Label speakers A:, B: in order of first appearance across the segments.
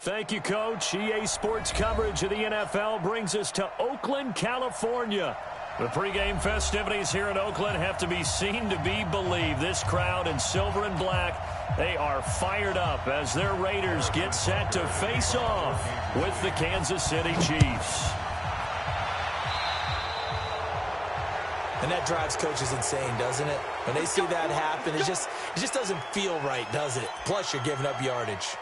A: Thank you, Coach. EA Sports coverage of the NFL brings us to Oakland, California. The pregame festivities here in Oakland have to be seen to be believed. This crowd in silver and black, they are fired up as their Raiders get set to face off with the Kansas City Chiefs.
B: And that drives coaches insane, doesn't it? When they see that happen, it just doesn't feel right, does it? Plus, you're giving up yardage.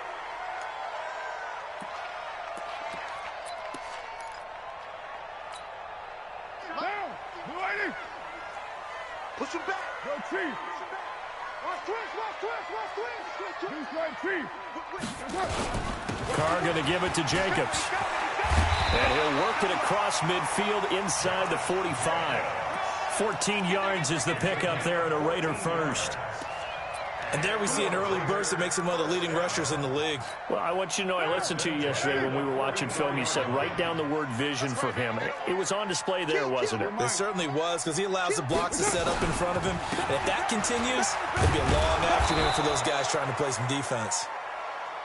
C: Push him back. Go, Chief. Watch twist.
A: Carr going to give it to Jacobs. And he'll work it across midfield inside the 45. 14 yards is the pickup there at a Raider first.
B: And there we see an early burst that makes him one of the leading rushers in the league.
A: Well, I want you to know, I listened to you yesterday when we were watching film. You said write down the word vision for him. It was on display there, wasn't it?
B: It certainly was, because he allows the blocks to set up in front of him. And if that continues, it'll be a long afternoon for those guys trying to play some defense.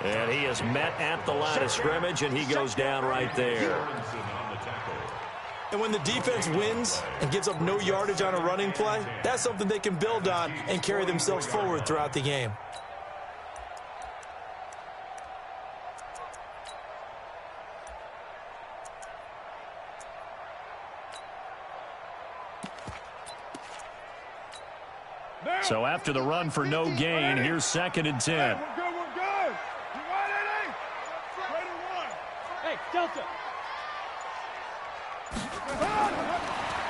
A: And he is met at the line of scrimmage, and he goes down right there.
B: And when the defense wins and gives up no yardage on a running play, that's something they can build on and carry themselves forward throughout the game.
A: So after the run for no gain, here's 2nd and 10.
C: We're good. You want it, Hey, Delta.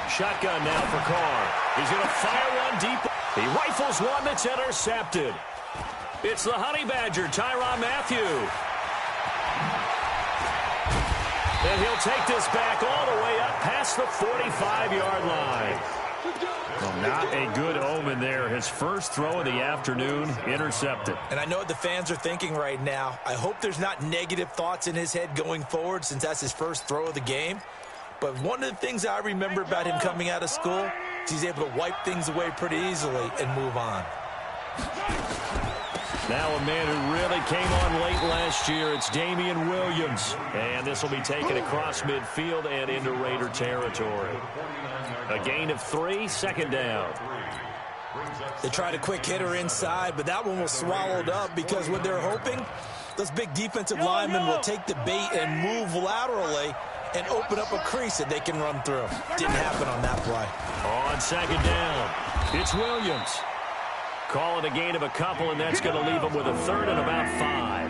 A: Shotgun now for Carr. He's going to fire one deep. He rifles one that's intercepted. It's the Honey Badger, Tyrann Mathieu. And he'll take this back all the way up past the 45-yard line. Well, not a good omen there. His first throw of the afternoon intercepted.
B: And I know what the fans are thinking right now. I hope there's not negative thoughts in his head going forward since that's his first throw of the game. But one of the things I remember about him coming out of school is he's able to wipe things away pretty easily and move on.
A: Now a man who really came on late last year, it's Damian Williams. And this will be taken across midfield and into Raider territory. A gain of 3, 2nd down.
B: They tried a quick hitter inside, but that one was swallowed up because what they're hoping, those big defensive linemen will take the bait and move laterally and open up a crease that they can run through. Didn't happen on that play.
A: On 2nd down, it's Williams. Calling a gain of a couple, and that's going to leave him with a 3rd and about 5.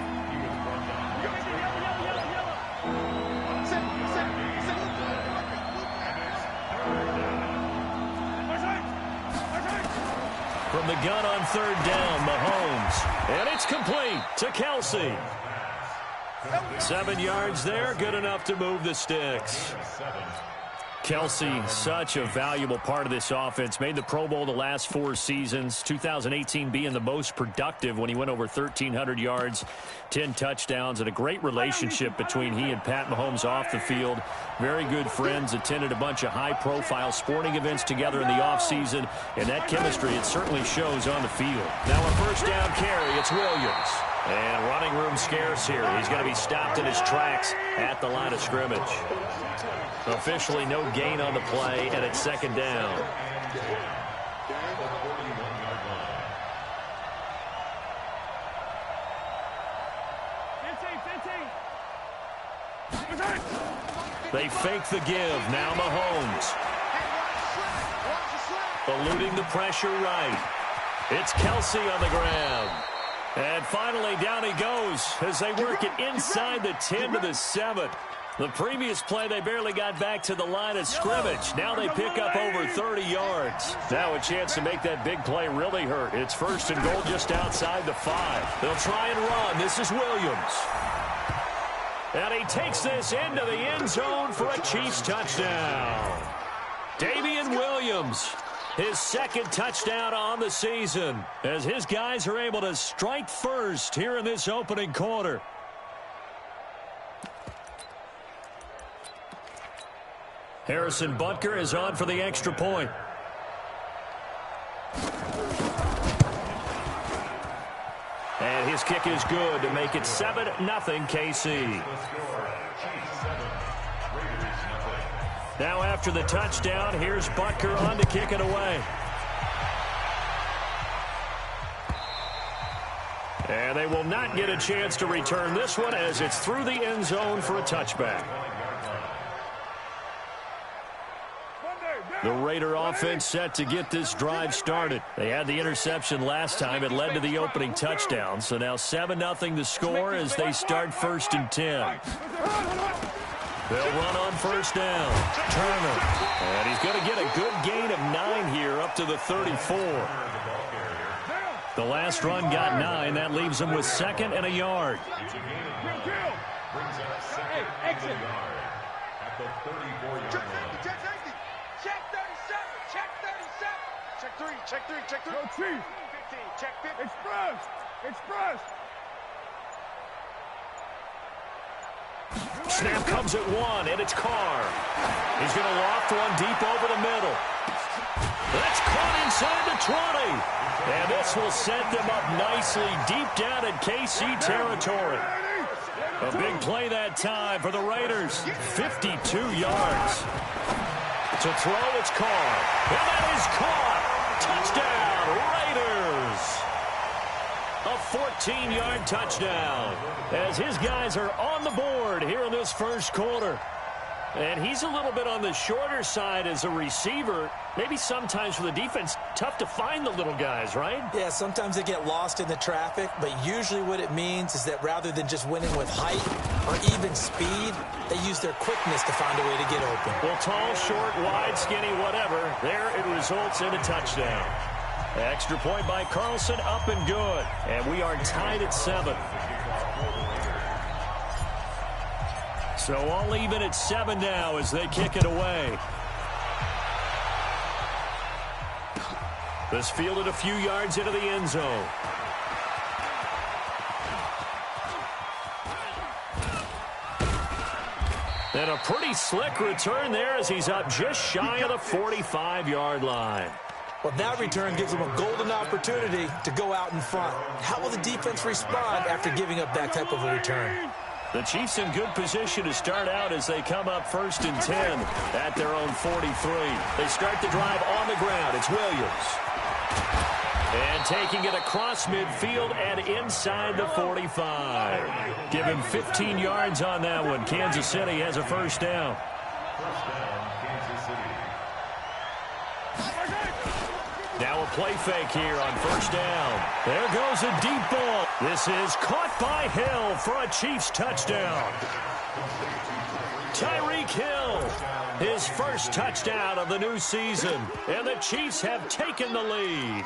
A: From the gun on 3rd down, Mahomes. And it's complete to Kelce. 7 yards there, good enough to move the sticks. Kelce, such a valuable part of this offense. Made the Pro Bowl the last 4 seasons. 2018 being the most productive when he went over 1,300 yards, 10 touchdowns, and a great relationship between he and Pat Mahomes off the field. Very good friends, attended a bunch of high-profile sporting events together in the offseason, and that chemistry, it certainly shows on the field. Now a first down carry, it's Williams. And running room scarce here. He's going to be stopped in his tracks at the line of scrimmage. Officially no gain on the play, and it's 2nd down. They fake the give. Now Mahomes. Eluding the pressure right. It's Kelce on the ground. And finally, down he goes as they work it inside the 10 to the 7. The previous play, they barely got back to the line of scrimmage. Now they pick up over 30 yards. Now a chance to make that big play really hurt. It's 1st and goal just outside the 5. They'll try and run. This is Williams. And he takes this into the end zone for a Chiefs touchdown. Damian Williams, his 2nd touchdown on the season, as his guys are able to strike first here in this opening quarter. Harrison Butker is on for the extra point. And his this kick is good to make it 7-0 KC. Now after the touchdown, here's Butker on to kick it away. And they will not get a chance to return this one as it's through the end zone for a touchback. The Raider offense set to get this drive started. They had the interception last time. It led to the opening touchdown. So now 7-0 the score as they start 1st and 10. They'll run on 1st down. Turner. And he's going to get a good gain of 9 here up to the 34. The last run got 9. That leaves him with 2nd and a yard.
C: Brings up 2nd and a yard at the 34-yard line.
D: Check 37. Check 37. Check 3. Check 3. Check 3.
C: Go Chief.
D: 15. Check 50.
C: Express. Express.
A: Snap comes at 1, and it's Carr. He's going to loft one deep over the middle. That's caught inside the 20. And this will set them up nicely deep down in KC territory. A big play that time for the Raiders. 52 yards. To throw, it's Carr. And that is caught. Touchdown, Raiders. A 14-yard touchdown as his guys are on the board here in this first quarter. And he's a little bit on the shorter side as a receiver. Maybe sometimes for the defense, tough to find the little guys, right?
B: Yeah, sometimes they get lost in the traffic, but usually what it means is that rather than just winning with height or even speed, they use their quickness to find a way to get open.
A: Well, tall, short, wide, skinny, whatever, there it results in a touchdown. Extra point by Carlson, up and good. And we are tied at 7. So all even at 7 now as they kick it away. This fielded a few yards into the end zone. And a pretty slick return there as he's up just shy of the 45-yard line.
B: Well, that return gives them a golden opportunity to go out in front. How will the defense respond after giving up that type of a return?
A: The Chiefs in good position to start out as they come up 1st and 10 at their own 43. They start the drive on the ground. It's Williams. And taking it across midfield and inside the 45. Give him 15 yards on that one. Kansas City has a 1st down. Now a play fake here on 1st down. There goes a deep ball. This is caught by Hill for a Chiefs touchdown. Tyreek Hill, his first touchdown of the new season. And the Chiefs have taken the lead.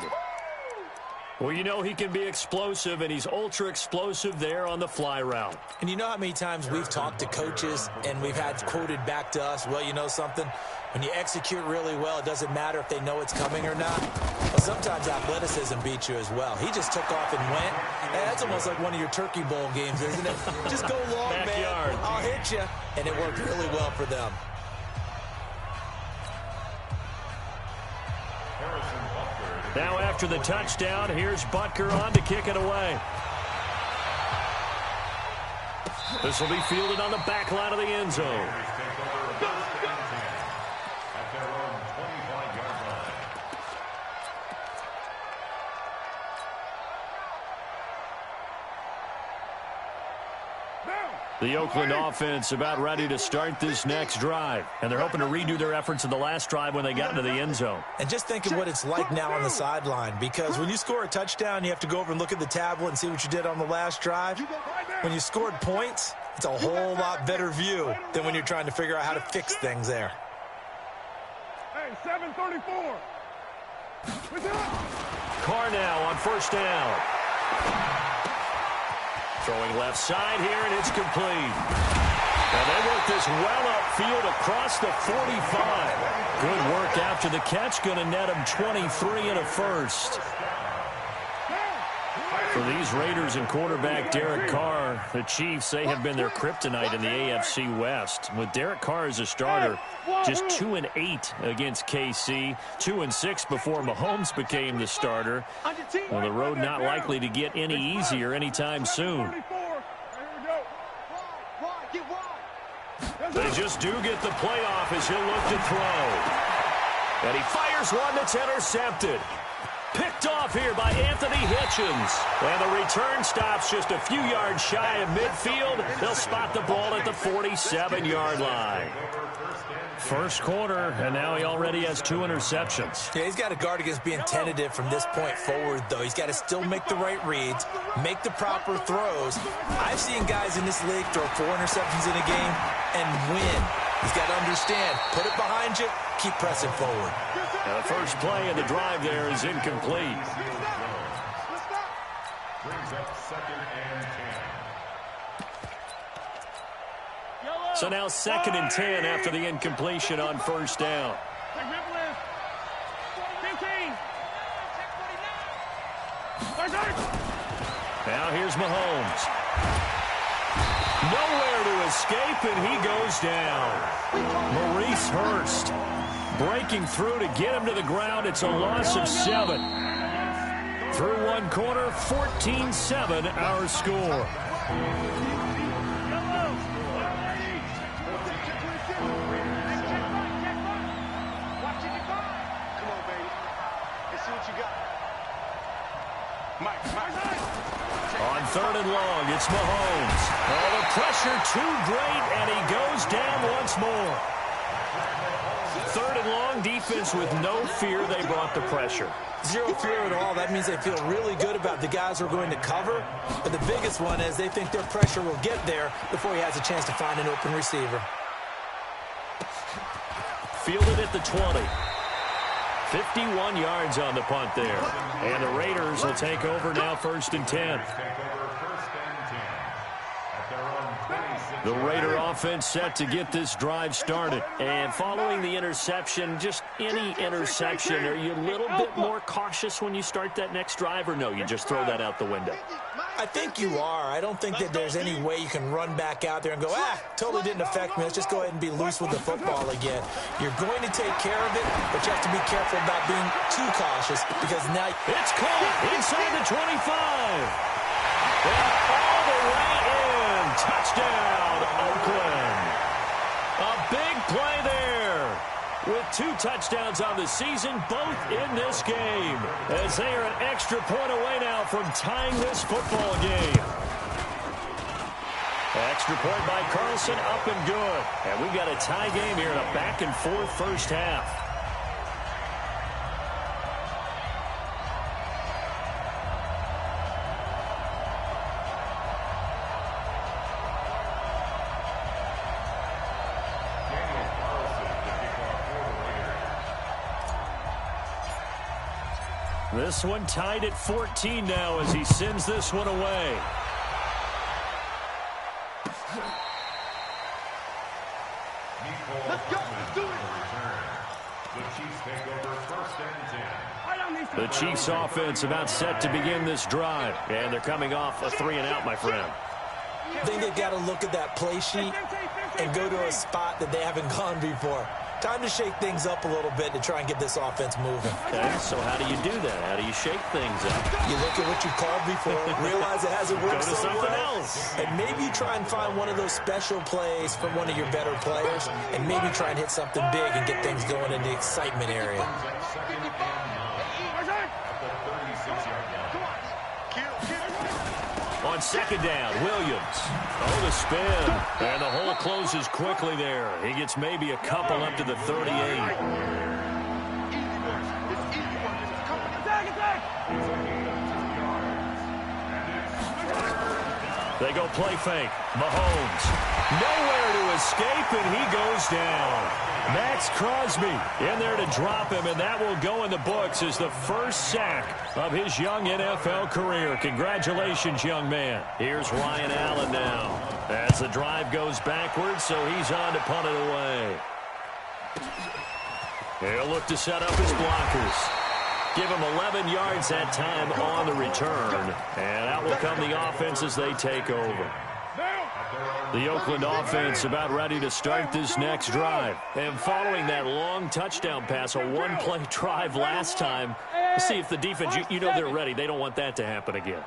A: Well, you know he can be explosive, and he's ultra-explosive there on the fly route.
B: And you know how many times we've talked to coaches and we've had quoted back to us, well, you know something? When you execute really well, it doesn't matter if they know it's coming or not. Well, sometimes athleticism beats you as well. He just took off and went. And that's almost like one of your Turkey Bowl games, isn't it? Just go long,
A: Backyard.
B: man. I'll hit you. And it worked really well for them.
A: Now after the touchdown, here's Butker on to kick it away. This will be fielded on the back line of the end zone. The Oakland offense about ready to start this next drive. And they're hoping to redo their efforts in the last drive when they got into the end zone.
B: And just think of what it's like now on the sideline, because when you score a touchdown, you have to go over and look at the tablet and see what you did on the last drive. When you scored points, it's a whole lot better view than when you're trying to figure out how to fix things there.
C: Hey, 7:34.
A: Carr now on 1st down. Throwing left side here, and it's complete. And they work this well upfield across the 45. Good work after the catch. Going to net him 23 and a 1st. For these Raiders and quarterback Derek Carr, the Chiefs, they have been their kryptonite in the AFC West. With Derek Carr as a starter, just 2-8 against KC, 2-6 before Mahomes became the starter. Well, the road not likely to get any easier anytime soon. They just do get the playoff as he'll look to throw. And he fires one that's intercepted. Picked off here by Anthony Hitchens. And the return stops just a few yards shy of midfield. They'll spot the ball at the 47-yard line. First quarter, and now he already has 2 interceptions.
B: Yeah, he's got to guard against being tentative from this point forward, though. He's got to still make the right reads, make the proper throws. I've seen guys in this league throw 4 interceptions in a game and win. He's got to understand, put it behind you, keep pressing forward.
A: Now the first play of the drive there is incomplete.
C: Brings up 2nd and 10.
A: So now 2nd and 10 after the incompletion on first down. Now here's Mahomes. Nowhere to escape, and he goes down. Maurice Hurst breaking through to get him to the ground. It's a loss of 7. Through one quarter, 14-7 our score. On 3rd and long, it's Mahomes. Oh, the pressure too great, and he goes down once more. 3rd and long, defense with no fear. They brought the pressure.
B: Zero fear at all. That means they feel really good about the guys who are going to cover. But the biggest one is they think their pressure will get there before he has a chance to find an open receiver.
A: Fielded at the 20. 51 yards on the punt there. And the Raiders will take over now 1st and 10. The Raider offense set to get this drive started. And following the interception, just any interception, are you a little bit more cautious when you start that next drive, or no, you just throw that out the window?
B: I think you are. I don't think that there's any way you can run back out there and go, totally didn't affect me. Let's just go ahead and be loose with the football again. You're going to take care of it, but you have to be careful about being too cautious because now
A: it's caught inside the 25. And all the way in. Touchdown, Oakland. A big play there. With 2 touchdowns on the season, both in this game, as they are an extra point away now from tying this football game. Extra point by Carlson, up and good. And we've got a tie game here in a back-and-forth first half. This one tied at 14 now as he sends this one away.
D: Let's go. Let's do it.
C: The Chiefs take over 1st and 10.
A: The Chiefs offense about set to begin this drive. And they're coming off a 3-and-out, my friend.
B: I think they've got to look at that play sheet and go to a spot that they haven't gone before. Time to shake things up a little bit to try and get this offense moving.
A: Okay, so how do you do that? How do you shake things up?
B: You look at what you called before, realize it hasn't worked
A: Go to
B: so
A: something
B: well,
A: else.
B: and maybe try and find one of those special plays from one of your better players, and maybe try and hit something big and get things going in the excitement area.
A: On 2nd down, Williams. Oh, the spin. And the hole closes quickly there. He gets maybe a couple up to the 38. They go play fake. Mahomes. Nowhere to escape, and he goes down. Max Crosby in there to drop him, and that will go in the books as the first sack of his young NFL career. Congratulations, young man. Here's Ryan Allen now as the drive goes backwards, so he's on to punt it away. He'll look to set up his blockers. Give him 11 yards that time on the return. And out will come the offense as they take over. The Oakland offense about ready to start this next drive. And following that long touchdown pass, a one-play drive last time, see if the defense, you know they're ready. They don't want that to happen again.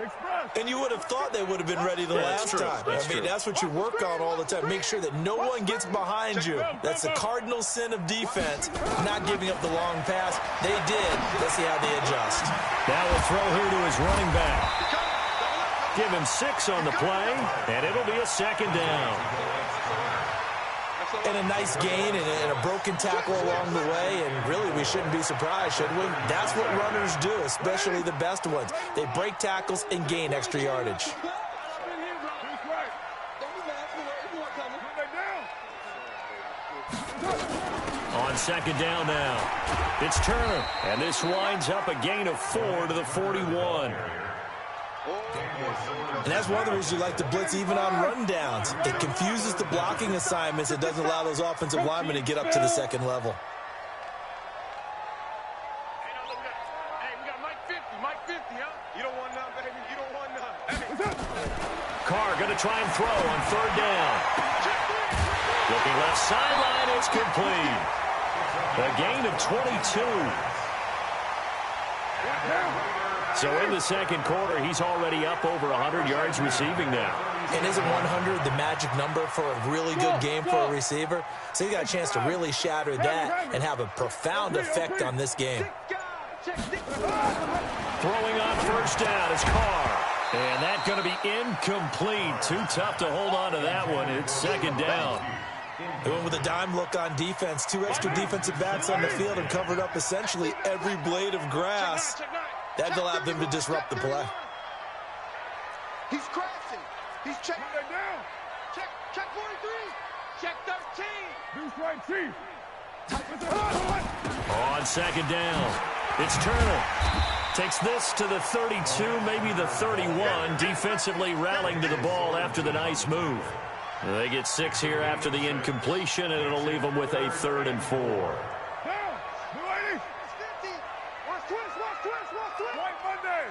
B: And you would have thought they would have been ready the last time. That's what you work on all the time. Make sure that no one gets behind you. That's the cardinal sin of defense, not giving up the long pass. They did. Let's see how they adjust.
A: Now we'll throw here to his running back. Give him 6 on the play, and it'll be a second down.
B: And a nice gain and a broken tackle along the way, and really we shouldn't be surprised, should we? That's what runners do, especially the best ones. They break tackles and gain extra yardage.
A: On second down now, it's Turner, and this winds up a gain of 4 to the 41.
B: And that's one of the reasons you like to blitz even on rundowns. It confuses the blocking assignments. It doesn't allow those offensive linemen to get up to the second level.
D: Hey, we got Mike 50, huh? You don't want none, baby. You don't want none.
A: Carr going to try and throw on third down. Looking left sideline, it's complete. A gain of 22. So in the second quarter, he's already up over 100 yards receiving now.
B: And isn't 100 the magic number for a really good game for a receiver? So you got a chance to really shatter that and have a profound effect on this game.
A: Throwing on first down is Carr. And that's going to be incomplete. Too tough to hold on to that one. It's second down.
B: They went with a dime look on defense. 2 extra defensive backs on the field and covered up essentially every blade of grass. That allowed them to disrupt the play.
D: He's crashing. He's checking that down. Check 43. Check 13.
A: On second down, it's Turner. Takes this to the 32, maybe the 31. Defensively rallying to the ball after the nice move. They get 6 here after the incompletion, and it'll leave them with a 3rd and 4.
D: White Monday,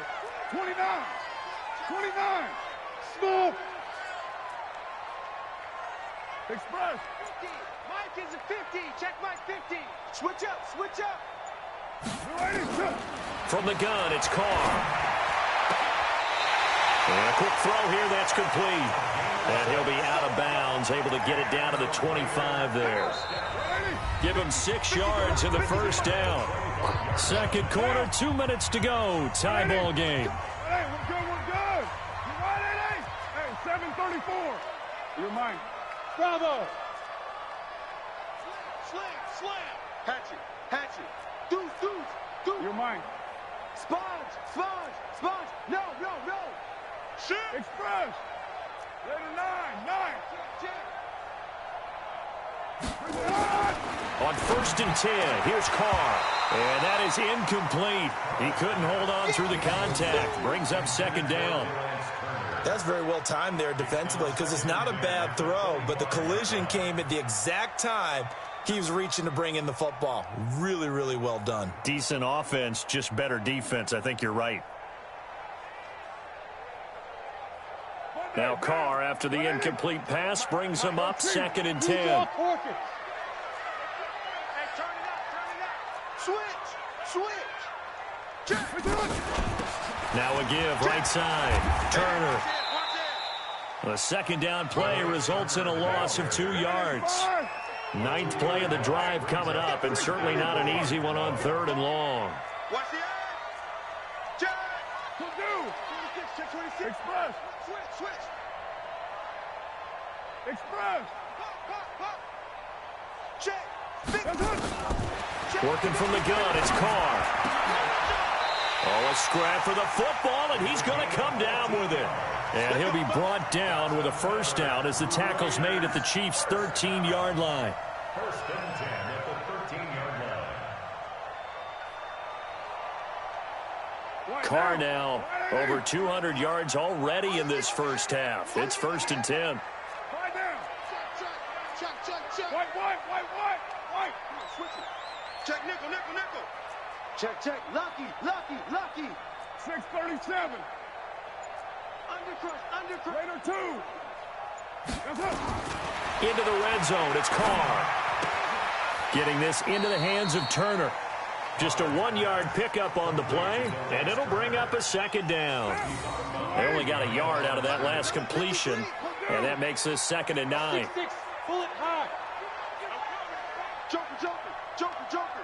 D: 29, small. Express. 50, Mike is a 50, check Mike 50. Switch up.
A: From the gun, it's Carr. And a quick throw here, that's complete. And he'll be out of bounds, able to get it down to the 25 there. Give him 6 yards in the first down. Second quarter, 2 minutes to go. Tie ball game.
D: Hey, we're good. You right, hey, 7:34. You're mine. Bravo. Slam. Hatchet. Deuce. You're mine. Sponge. No. Shit. Express. Later 9.
A: On 1st and 10, here's Carr. And that is incomplete. He couldn't hold on through the contact. Brings up second down.
B: That's very well timed there defensively because it's not a bad throw, but the collision came at the exact time he was reaching to bring in the football. Really, really well done.
A: Decent offense, just better defense. I think you're right. Now Carr, after the incomplete pass, brings him up 2nd and 10.
D: Hey, turn it up. Switch.
A: Now a give right side. Turner. The second down play results in a loss of 2 yards. 9th play of the drive coming up, and certainly not an easy one on 3rd and long.
D: Watch the eye. Check. 26. Express. Switch. Express. Pop. Check.
A: Working from the gun, it's Carr. Oh, a scrap for the football, and he's going to come down with it. And he'll be brought down with a first down as the tackle's made at the Chiefs' 13-yard line.
C: 1st and 10 at the 13-yard line.
A: Carr now over 200 yards already in this first half. It's 1st and 10.
D: Check. White. Switch it. Check nickel.
E: Check, check. Lucky, lucky, lucky.
D: 637.
E: Undercrush.
D: Raider 2. That's it.
A: Into the red zone, it's Carr. Getting this into the hands of Turner. Just a 1-yard pickup on the play, and it'll bring up a second down. They only got a yard out of that last completion, and that makes this 2nd and 9.
E: Pull it high. Joker, joker, joker, joker.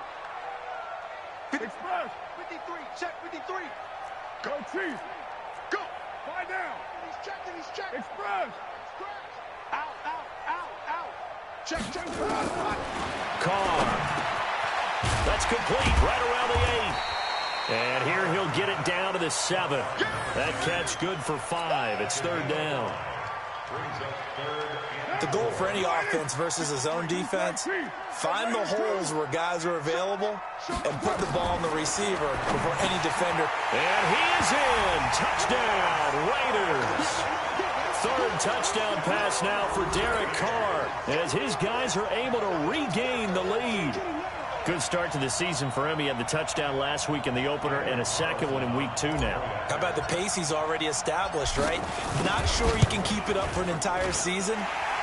D: Express.
E: 53, check 53.
D: Go Chiefs.
E: Go.
D: Find down.
E: He's checking, he's checking.
D: Express.
E: Out, out, out, out. Check, check.
A: Carr. That's complete right around the 8. And here he'll get it down to the 7. That catch good for 5. It's 3rd down.
B: The goal for any offense versus a zone defense, find the holes where guys are available and put the ball on the receiver before any defender.
A: And he is in. Touchdown, Raiders. 3rd touchdown pass now for Derek Carr as his guys are able to regain the lead. Good start to the season for him. He had the touchdown last week in the opener and a second one in week 2 now.
B: How about the pace he's already established, right? Not sure he can keep it up for an entire season,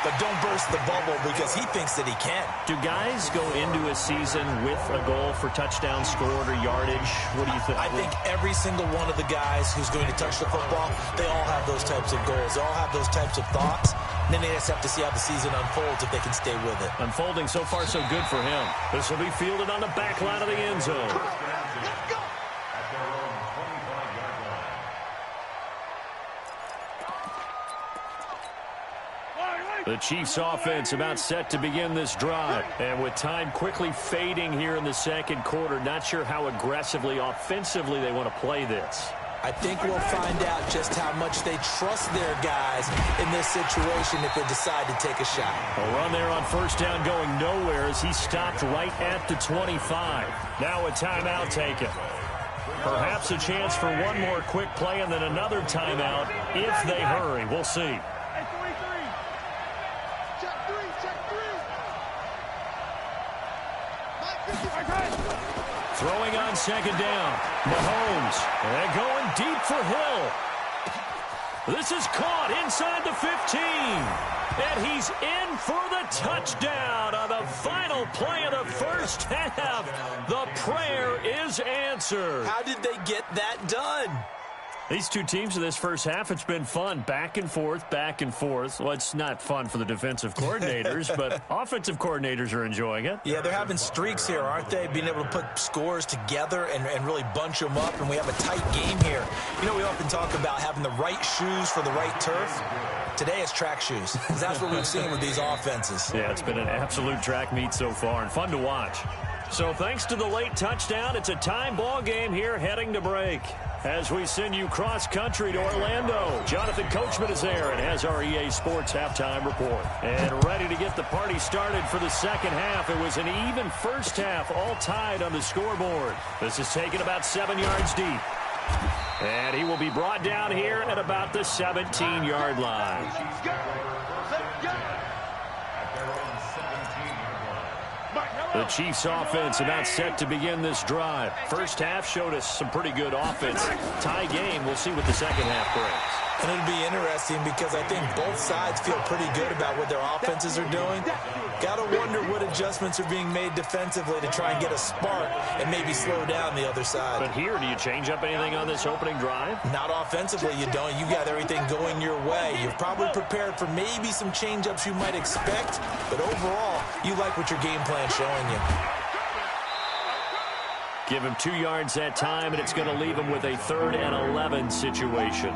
B: but don't burst the bubble because he thinks that he can.
A: Do guys go into a season with a goal for touchdown scored or yardage? What do you think?
B: I think every single one of the guys who's going to touch the football, they all have those types of goals. They all have those types of thoughts. And then they just have to see how the season unfolds if they can stay with it.
A: Unfolding so far so good for him. This will be fielded on the back line of the end zone.
E: Let's go.
C: At their own 25-yard line.
A: The Chiefs offense about set to begin this drive. And with time quickly fading here in the 2nd quarter, not sure how aggressively, offensively they want to play this.
B: I think we'll find out just how much they trust their guys in this situation if they decide to take a shot.
A: A run there on 1st down going nowhere as he stopped right at the 25. Now a timeout taken. Perhaps a chance for one more quick play and then another timeout if they hurry. We'll see. Throwing on 2nd down. Mahomes. And going deep for Hill. This is caught inside the 15. And he's in for the touchdown on the final play of the 1st half. The prayer is answered.
B: How did they get that done?
A: These two teams in this 1st half, it's been fun. Back and forth, back and forth. Well, it's not fun for the defensive coordinators, but offensive coordinators are enjoying it.
B: Yeah, they're having streaks here, aren't they? Being able to put scores together and really bunch them up, and we have a tight game here. You know, we often talk about having the right shoes for the right turf. Today it's track shoes. That's what we've seen with these offenses.
A: Yeah, it's been an absolute track meet so far and fun to watch. So thanks to the late touchdown, it's a time ball game here heading to break. As we send you cross-country to Orlando, Jonathan Coachman is there and has our EA Sports halftime report. And ready to get the party started for the 2nd half. It was an even 1st half, all tied on the scoreboard. This is taken about 7 yards deep. And he will be brought down here at about the 17-yard line. The Chiefs offense about set to begin this drive. 1st half showed us some pretty good offense. Tie game. We'll see what the 2nd half brings.
B: And it'll be interesting because I think both sides feel pretty good about what their offenses are doing. Got to wonder what adjustments are being made defensively to try and get a spark and maybe slow down the other side.
A: But here, do you change up anything on this opening drive?
B: Not offensively, you don't. You got everything going your way. You're probably prepared for maybe some change-ups you might expect, but overall, you like what your game plan's showing you.
A: Give him 2 yards that time, and it's going to leave him with a 3rd and 11 situation.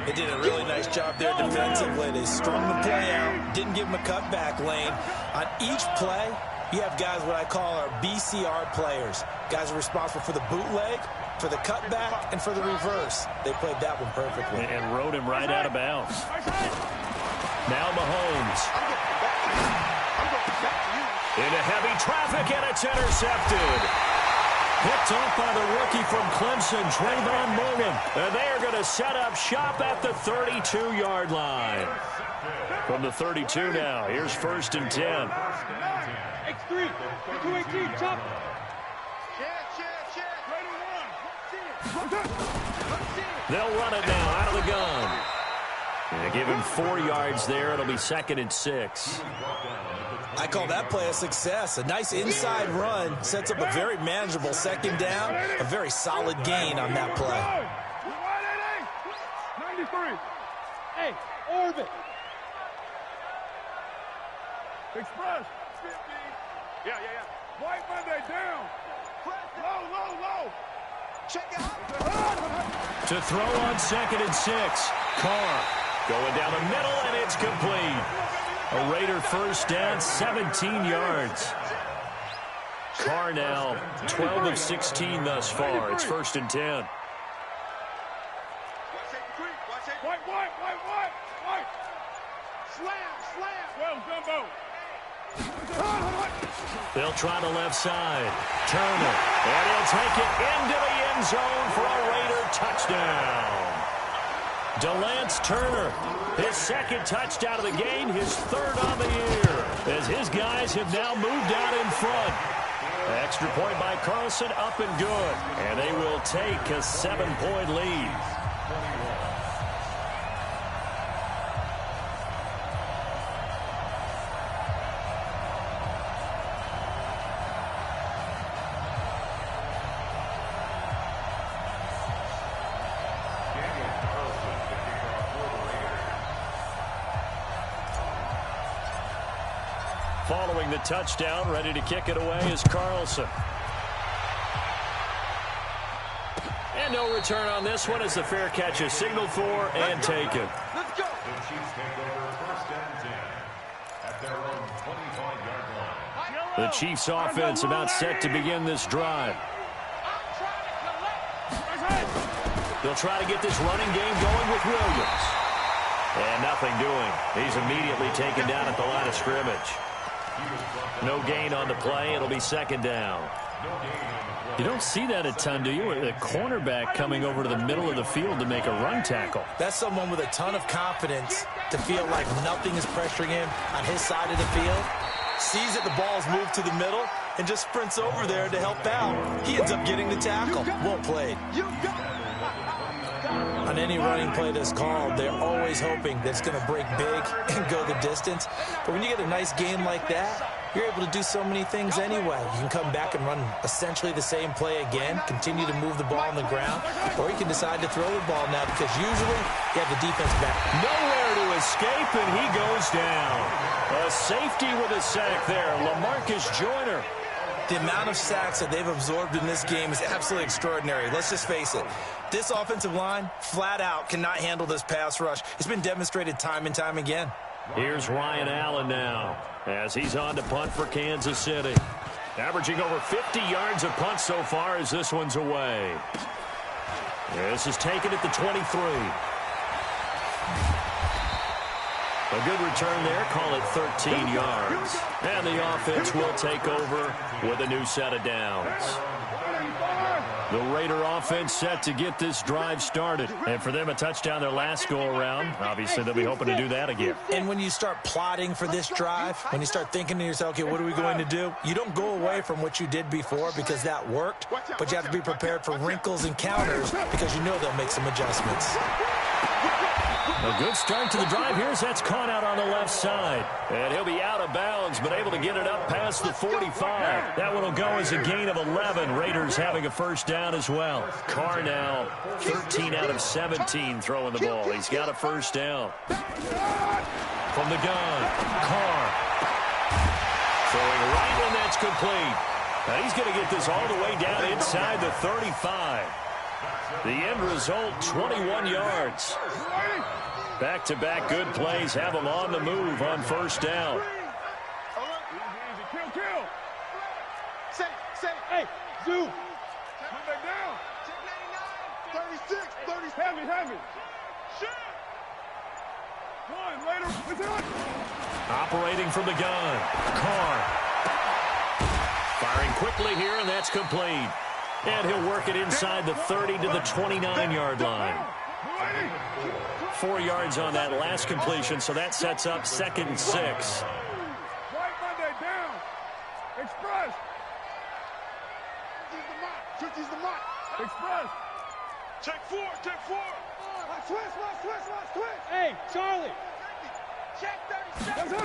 B: They did a really nice job there defensively. They strung the play out, didn't give him a cutback lane. On each play, you have guys what I call our BCR players. Guys are responsible for the bootleg, for the cutback, and for the reverse. They played that one perfectly.
A: And rode him right out of bounds. Now Mahomes. Into heavy traffic, and it's intercepted. Picked off by the rookie from Clemson, Trayvon Mullen. And they are going to set up shop at the 32-yard line. From the 32 now, here's 1st and 10.
E: X3, 218, chop. Check.
A: They'll run it now out of the gun. And give him 4 yards there. It'll be 2nd and 6.
B: I call that play a success. A nice inside run sets up a very manageable 2nd down. A very solid gain on that play.
D: 93. Hey, orbit. Express. 50.
E: Yeah.
D: White Monday down. Low.
E: Check it out.
A: To throw on 2nd and 6. Carr going down the middle, and it's complete. A Raider first down, 17 yards. Carr now 12 of 16 thus far. It's 1st and 10.
D: White. Slam. Well, Jumbo.
A: They'll try the left side. Turner. And he'll take it into the end zone for a Raider touchdown. Delance Turner, his 2nd touchdown of the game, his 3rd on the year, as his guys have now moved out in front. Extra point by Carlson, up and good. And they will take a 7-point lead. Following the touchdown, ready to kick it away is Carlson. And no return on this one as the fair catch is signaled for and taken.
E: Let's go.
C: The Chiefs take over 1st and 10 at their own 25-yard line.
A: The Chiefs offense about set to begin this drive. They'll try to get this running game going with Williams. And nothing doing. He's immediately taken down at the line of scrimmage. No gain on the play. It'll be 2nd down. You don't see that a ton, do you? A cornerback coming over to the middle of the field to make a run tackle.
B: That's someone with a ton of confidence to feel like nothing is pressuring him on his side of the field. Sees that the ball's moved to the middle and just sprints over there to help out. He ends up getting the tackle. Well played. On any running play that's called, they're always hoping that it's going to break big and go the distance. But when you get a nice game like that, you're able to do so many things anyway. You can come back and run essentially the same play again, continue to move the ball on the ground, or you can decide to throw the ball now because usually you have the defense back.
A: Nowhere to escape, and he goes down. A safety with a sack there, LaMarcus Joyner.
B: The amount of sacks that they've absorbed in this game is absolutely extraordinary. Let's just face it. This offensive line, flat out, cannot handle this pass rush. It's been demonstrated time and time again.
A: Here's Ryan Allen now as he's on to punt for Kansas City. Averaging over 50 yards a punt so far as this one's away. This is taken at the 23. A good return there. Call it 13 yards. And the offense will take over with a new set of downs. The Raider offense set to get this drive started. And for them, a touchdown their last go-around. Obviously, they'll be hoping to do that again.
B: And when you start plotting for this drive, when you start thinking to yourself, okay, what are we going to do? You don't go away from what you did before because that worked, but you have to be prepared for wrinkles and counters because you know they'll make some adjustments.
A: A good start to the drive here as that's caught out on the left side. And he'll be out of bounds, but able to get it up past the 45. That one will go as a gain of 11. Raiders having a first down as well. Carr now 13 out of 17 throwing the ball. He's got a first down. From the gun, Carr. Throwing right when that's complete. Now he's going to get this all the way down inside the 35. The end result, 21 yards. Back-to-back good plays have them on the move on first down.
D: Kill. Say, hey, Zoo. Come back down. 36, heavy. Shit. One, Raider. It's on.
A: Operating from the gun, Carr. Firing quickly here, and that's complete. And he'll work it inside the 30 to the 29-yard line. 4 yards on that last completion, so that sets up 2nd and 6.
D: White Monday down. Express. 50's the mark. Express.
E: Check four.
D: Watch twist.
F: Hey, Charlie.
E: Check 37.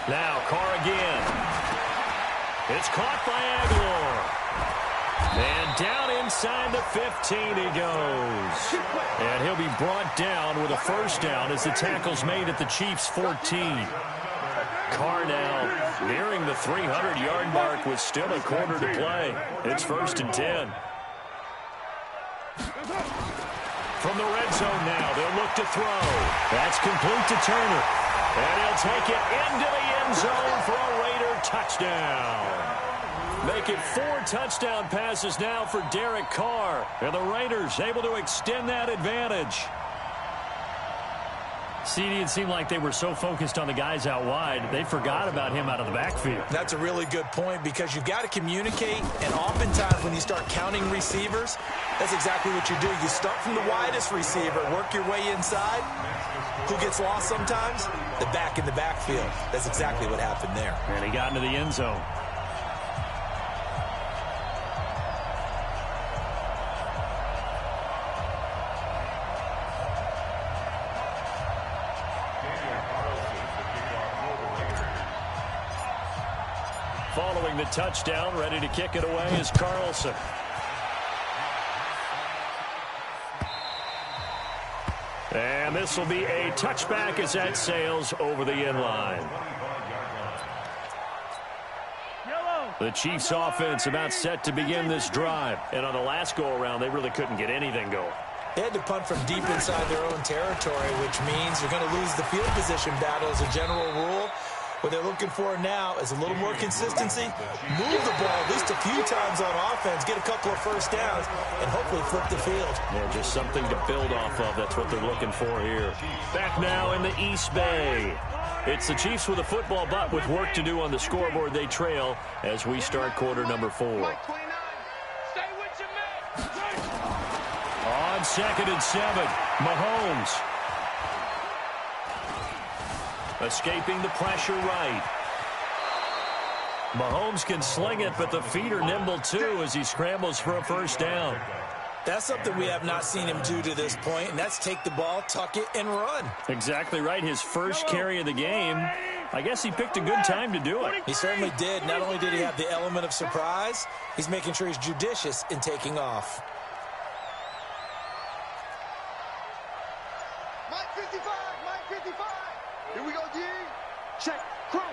A: Now Carr again. It's caught by Aguilar. And down inside the 15 he goes. And he'll be brought down with a first down as the tackle's made at the Chiefs' 14. Carr now nearing the 300-yard mark with still a quarter to play. It's 1st and 10. From the red zone now, they'll look to throw. That's complete to Turner. And he'll take it into the end zone for a Raider touchdown. Make it 4 touchdown passes now for Derek Carr. And the Raiders able to extend that advantage. CD, it seemed like they were so focused on the guys out wide, they forgot about him out of the backfield.
B: That's a really good point because you've got to communicate, and oftentimes when you start counting receivers, that's exactly what you do. You start from the widest receiver, work your way inside. Who gets lost sometimes? The back in the backfield. That's exactly what happened there.
A: And he got into the end zone. Following the touchdown, ready to kick it away is Carlson. And this will be a touchback as that sails over the end line. The Chiefs offense about set to begin this drive. And on the last go-around, they really couldn't get anything going.
B: They had to punt from deep inside their own territory, which means you're going to lose the field position battle as a general rule. What they're looking for now is a little more consistency, move the ball at least a few times on offense, get a couple of first downs, and hopefully flip the field.
A: Yeah, just something to build off of. That's what they're looking for here. Back now in the East Bay. It's the Chiefs with a football, but with work to do on the scoreboard, they trail as we start quarter number 4.
E: Stay with your man.
A: On 2nd and 7, Mahomes. Escaping the pressure right. Mahomes can sling it, but the feet are nimble too as he scrambles for a first down.
B: That's something we have not seen him do to this point, and that's take the ball, tuck it, and run.
A: Exactly right. His first carry of the game. I guess he picked a good time to do it.
B: He certainly did. Not only did he have the element of surprise, he's making sure he's judicious in taking off.
E: Mike 55. Here we go, D. Check. Crunch.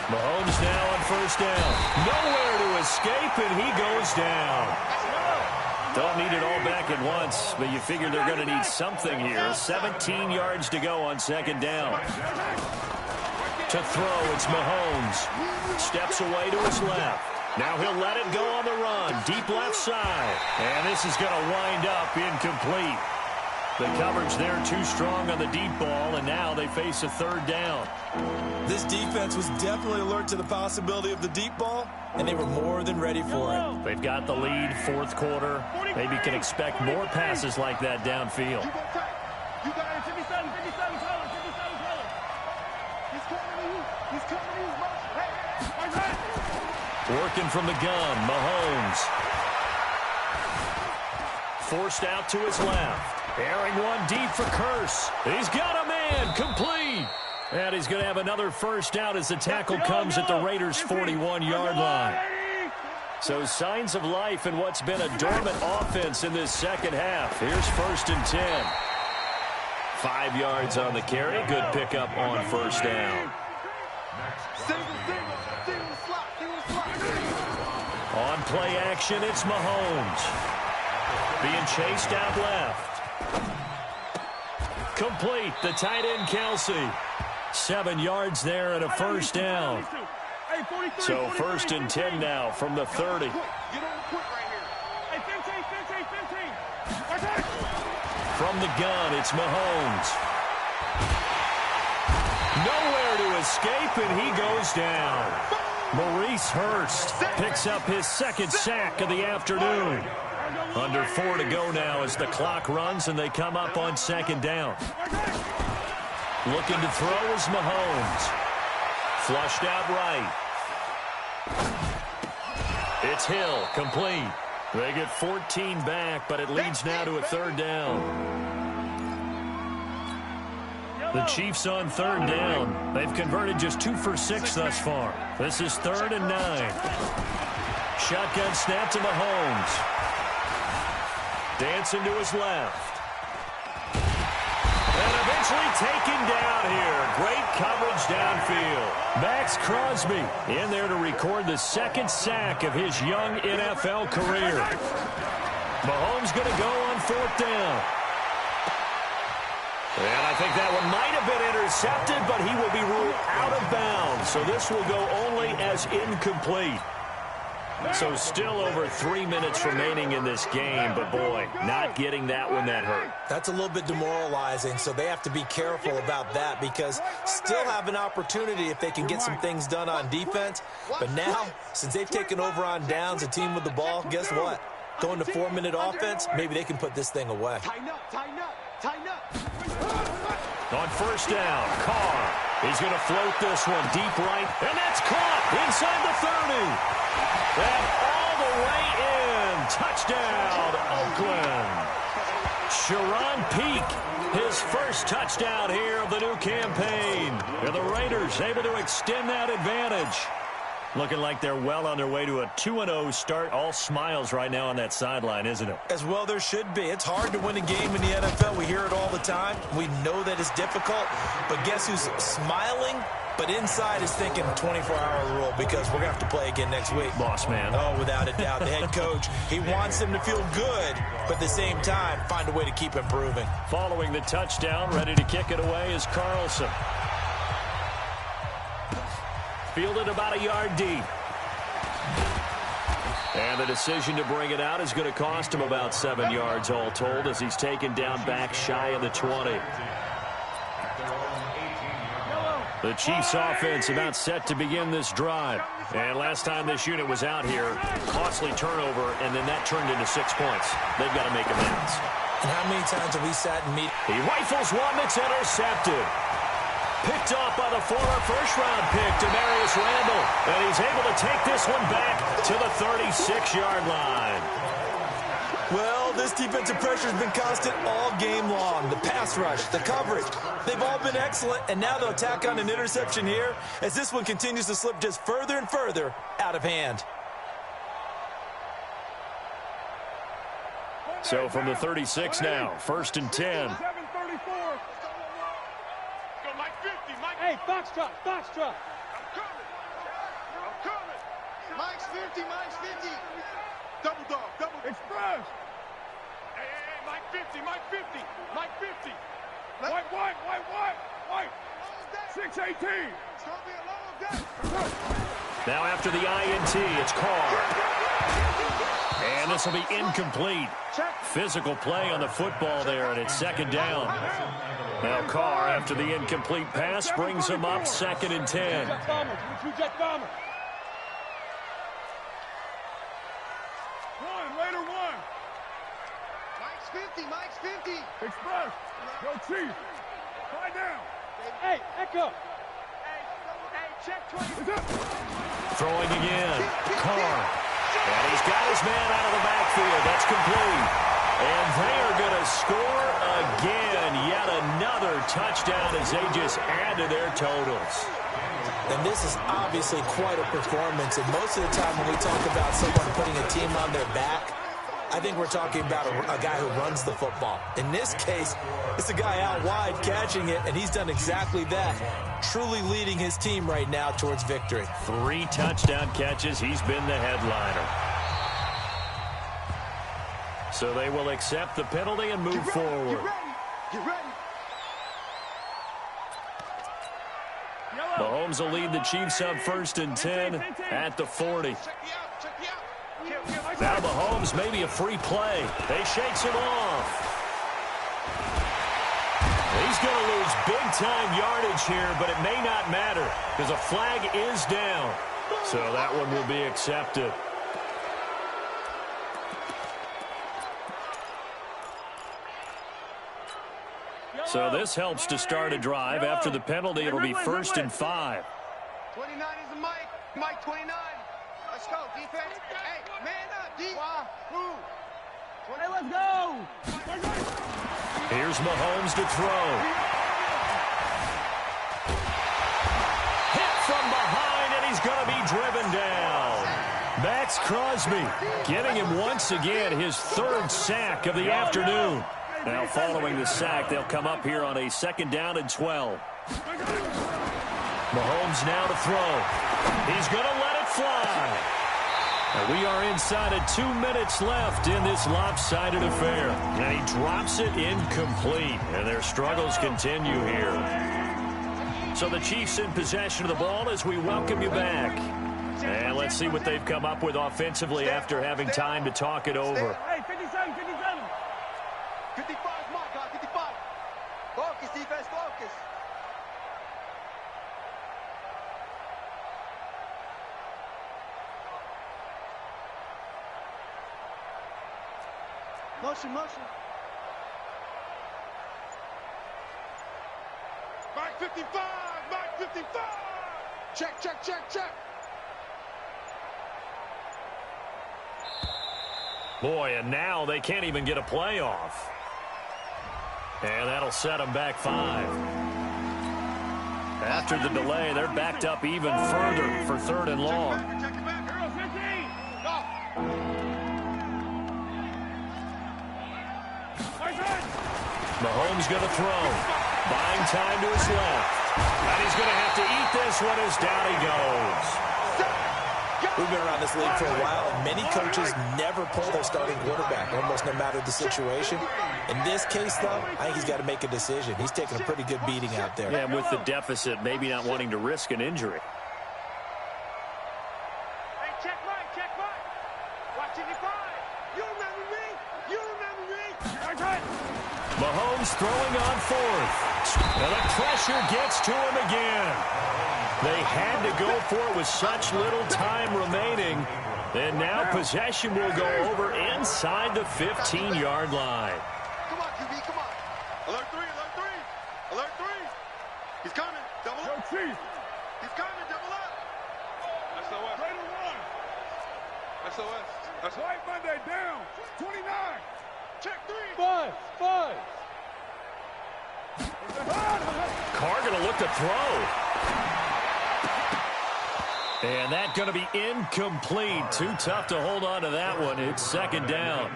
A: Mahomes now on first down. Nowhere to escape, and he goes down. Don't need it all back at once, but you figure they're going to need something here. 17 yards to go on 2nd down. To throw, it's Mahomes. Steps away to his left. Now he'll let it go on the run. Deep left side. And this is going to wind up incomplete. The coverage there too strong on the deep ball, and now they face a 3rd down.
B: This defense was definitely alert to the possibility of the deep ball, and they were more than ready for it.
A: They've got the lead, 4th quarter. Maybe can expect more passes like that downfield.
D: You got it, 57, Tyler. He's coming to you, bro. Hey.
A: Working from the gun, Mahomes. Forced out to his left. Airing one deep for Curse. He's got a man, complete. And he's going to have another first down as the tackle comes at the Raiders' 41-yard line. So signs of life in what's been a dormant offense in this second half. Here's 1st and 10. 5 yards on the carry. Good pickup on first down.
E: Single slot.
A: On play action, it's Mahomes. Being chased out left. Complete, the tight end Kelsey. 7 yards there and a first down. So 1st and 10 now from the 30.
E: Get on the quick right here.
D: Hey, 15.
A: From the gun, it's Mahomes. Nowhere to escape, and he goes down. Maurice Hurst picks up his 2nd sack of the afternoon. Under 4 to go now as the clock runs and they come up on 2nd down. Looking to throw is Mahomes. Flushed out right. It's Hill, complete. They get 14 back, but it leads now to a third down. The Chiefs on third down. They've converted just 2 for 6 thus far. This is 3rd and 9. Shotgun snap to Mahomes. Dancing to his left. And eventually taken down here. Great coverage downfield. Max Crosby in there to record the 2nd sack of his young NFL career. Mahomes going to go on 4th down. And I think that one might have been intercepted, but he will be ruled out of bounds. So this will go only as incomplete. So still over 3 minutes remaining in this game, but boy, not getting that one that hurt.
B: That's a little bit demoralizing, so they have to be careful about that because still have an opportunity if they can get some things done on defense. But now, since they've taken over on downs, a team with the ball, guess what? Going to 4-minute offense, maybe they can put this thing away.
E: Tighten up, tighten up, tighten up.
A: On 1st down, Carr. He's going to float this one deep right, and that's caught inside the 30. And all the way in. Touchdown, Oakland. Sharon Peak, his first touchdown here of the new campaign. And the Raiders able to extend that advantage. Looking like they're well on their way to a 2-0 start. All smiles right now on that sideline, isn't it?
B: As well there should be. It's hard to win a game in the NFL. We hear it all the time. We know that it's difficult. But guess who's smiling? But inside is thinking 24-hour rule because we're going to have to play again next week.
A: Boss man.
B: Oh, without a doubt. The head coach, he wants them to feel good, but at the same time, find a way to keep improving.
A: Following the touchdown, ready to kick it away is Carlson. Fielded about a yard deep. And the decision to bring it out is going to cost him about 7 yards all told as he's taken down back shy of the 20. The Chiefs offense about set to begin this drive. And last time this unit was out here, costly turnover, and then that turned into 6 points. They've got to make amends.
B: And how many times have we sat and meet?
A: He rifles one that's intercepted. Picked off by the former first-round pick, Demarius Randall. And he's able to take this one back to the 36-yard line.
B: Well, this defensive pressure has been constant all game long. The pass rush, the coverage, they've all been excellent. And now they'll tack on an interception here as this one continues to slip just further and further out of hand.
A: So from the 36 now, 1st and 10.
D: 7:34. Hey, Foxtrot, Foxtrot.
E: I'm coming. Mike's 50, Mike's 50. Double dog, double dog.
D: Express.
E: Hey, Mike 50, Mike 50, Mike 50.
D: White. 6:18.
E: It's going to be a long day.
A: Now after the INT, it's Carr. And this will be incomplete. Physical play on the football there, and it's 2nd down. Now Carr, after the incomplete pass, brings him up 2nd and 10.
D: Jet bomber. Later one.
E: Mike's 50, Mike's 50.
D: Express. Go Chief. Tie down. Hey, Echo.
E: Hey, check 20.
A: Throwing again. Carr. And he's got his man out of the backfield. That's complete. And they are going to score again. Yet another touchdown as they just add to their totals.
B: And this is obviously quite a performance. And most of the time when we talk about someone putting a team on their back, I think we're talking about a guy who runs the football. In this case, it's a guy out wide catching it, and he's done exactly that, truly leading his team right now towards victory.
A: 3 touchdown catches. He's been the headliner. So they will accept the penalty and move forward.
E: Get ready.
A: Mahomes will lead the Chiefs up 1st and 10 at the 40. Now Mahomes, maybe a free play. They shakes it off. He's going to lose big-time yardage here, but it may not matter because a flag is down. So that one will be accepted. So this helps to start a drive. After the penalty, it'll be 1st and 5.
E: 29 is a Mike. Mike 29. Let's go, defense. Hey, man up, D. Who?
D: Hey, let's go.
A: Here's Mahomes to throw. Hit from behind, and he's going to be driven down. Max Crosby getting him once again his third sack of the afternoon. Now following the sack, they'll come up here on a 2nd down and 12. Mahomes now to throw. He's going to let it fly. And we are inside of 2 minutes left in this lopsided affair. And he drops it incomplete. And their struggles continue here. So the Chiefs in possession of the ball as we welcome you back. And let's see what they've come up with offensively after having time to talk it over.
D: Hey, 57, 57.
E: 55, my God, 55. Focus, defense, focus. Motion, motion. Mike 55, Mike 55. Check, check, check, check.
A: Boy, and now they can't even get a play off. And that'll set them back 5. After the delay, they're backed up even further for 3rd and long.
E: Check it back, girl, 15. Go.
A: Mahomes going to throw. Buying time to his left. And he's going to have to eat this one as down he goes.
B: We've been around this league for a while, and many coaches never pull their starting quarterback, almost no matter the situation. In this case, though, I think he's got to make a decision. He's taking a pretty good beating out there.
A: Yeah, and with the deficit, maybe not wanting to risk an injury.
E: Hey, check Mike, check Mike. Watch 55. You remember me? You remember me?
A: Mahomes throwing on 4th. And the pressure gets to him again. They had to go for it with such little time remaining. And now possession will go over inside the 15-yard line.
E: Come on, QB, come on. Alert 3, alert 3. Alert 3. He's coming. Double up. He's coming. Double up. SOS.
D: Right on one.
E: SOS.
D: White Monday down. 29.
E: Check 3.
D: Five.
A: Carr going to look to throw. And that's going to be incomplete. Too tough to hold on to that one. It's 2nd down.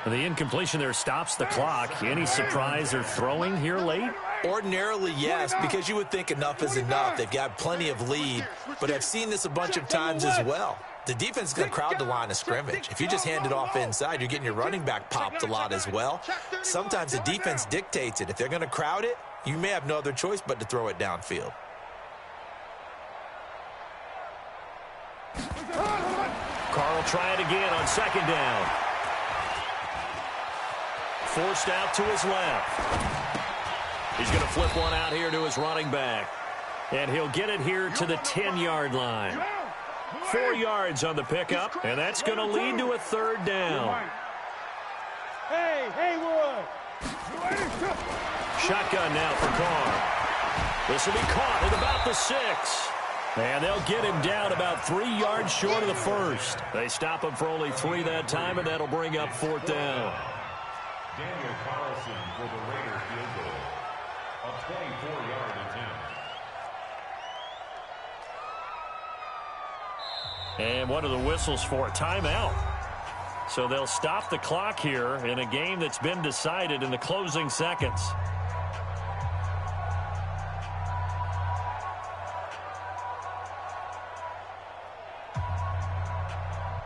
A: The incompletion there stops the clock. Any surprise they're throwing here late?
B: Ordinarily, yes, because you would think enough is enough. They've got plenty of lead, but I've seen this a bunch of times as well. The defense is going to crowd the line of scrimmage. If you just hand it off inside, you're getting your running back popped a lot as well. Sometimes the defense dictates it. If they're going to crowd it, you may have no other choice but to throw it downfield.
A: Carr will try it again on 2nd down. Forced out to his left. He's going to flip one out here to his running back. And he'll get it here to the 10-yard line. 4 yards on the pickup, and that's going to lead to a 3rd down.
D: Hey, Haywood.
A: Shotgun now for Carr. This will be caught at about the 6. And they'll get him down about 3 yards short of the 1st. They stop him for only 3 that time, and that'll bring up 4th down.
C: Daniel Carlson for the Raiders field goal. A 24-yard attempt.
A: And what are the whistles for? Timeout. So they'll stop the clock here in a game that's been decided in the closing seconds.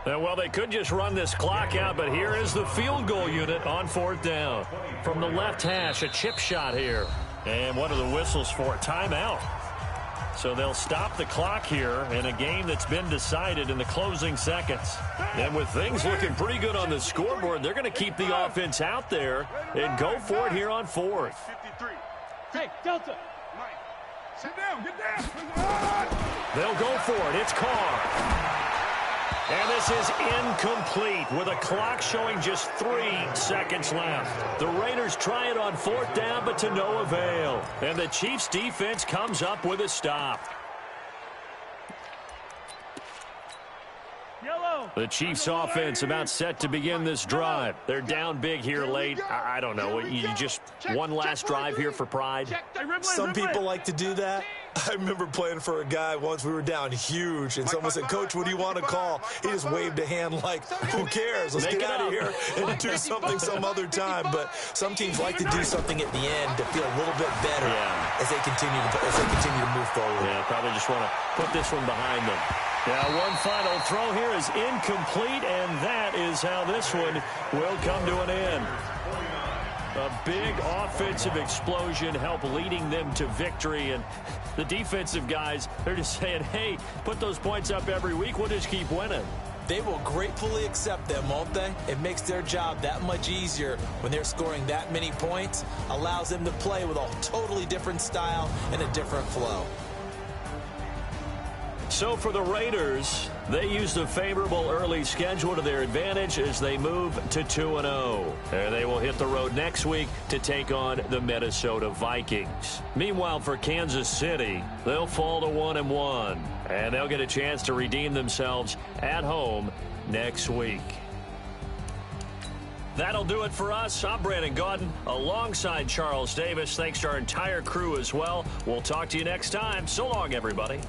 A: Well, they could just run this clock out, but here is the field goal unit on 4th down. From the left hash, a chip shot here. And what are the whistles for? Timeout. So they'll stop the clock here in a game that's been decided in the closing seconds. And with things looking pretty good on the scoreboard, they're going to keep the offense out there and go for it here on 4th.
E: 53.
D: Hey, Delta.
E: Mike.
D: Sit down, get down.
A: They'll go for it. It's Carr. And this is incomplete with a clock showing just 3 seconds left. The Raiders try it on 4th down, but to no avail. And the Chiefs defense comes up with a stop. The Chiefs offense about set to begin this drive. They're down big here late. I don't know. You just one last drive here for pride?
B: Some people like to do that. I remember playing for a guy once. We were down huge, and someone said, "Coach, what do you want to call?" He just waved a hand like, "Who cares? Let's get out of here and do something some other time." But some teams like to do something at the end to feel a little bit better as they continue to move forward.
A: Yeah, probably just want to put this one behind them. Now, one final throw here is incomplete, and that is how this one will come to an end. A big offensive explosion helped leading them to victory, and the defensive guys, they're just saying, hey, put those points up every week, we'll just keep winning.
B: They will gratefully accept them, won't they? It makes their job that much easier when they're scoring that many points, allows them to play with a totally different style and a different flow.
A: So for the Raiders, they used a favorable early schedule to their advantage as they move to 2-0. And they will hit the road next week to take on the Minnesota Vikings. Meanwhile, for Kansas City, they'll fall to 1-1. And they'll get a chance to redeem themselves at home next week. That'll do it for us. I'm Brandon Gaudin alongside Charles Davis. Thanks to our entire crew as well. We'll talk to you next time. So long, everybody.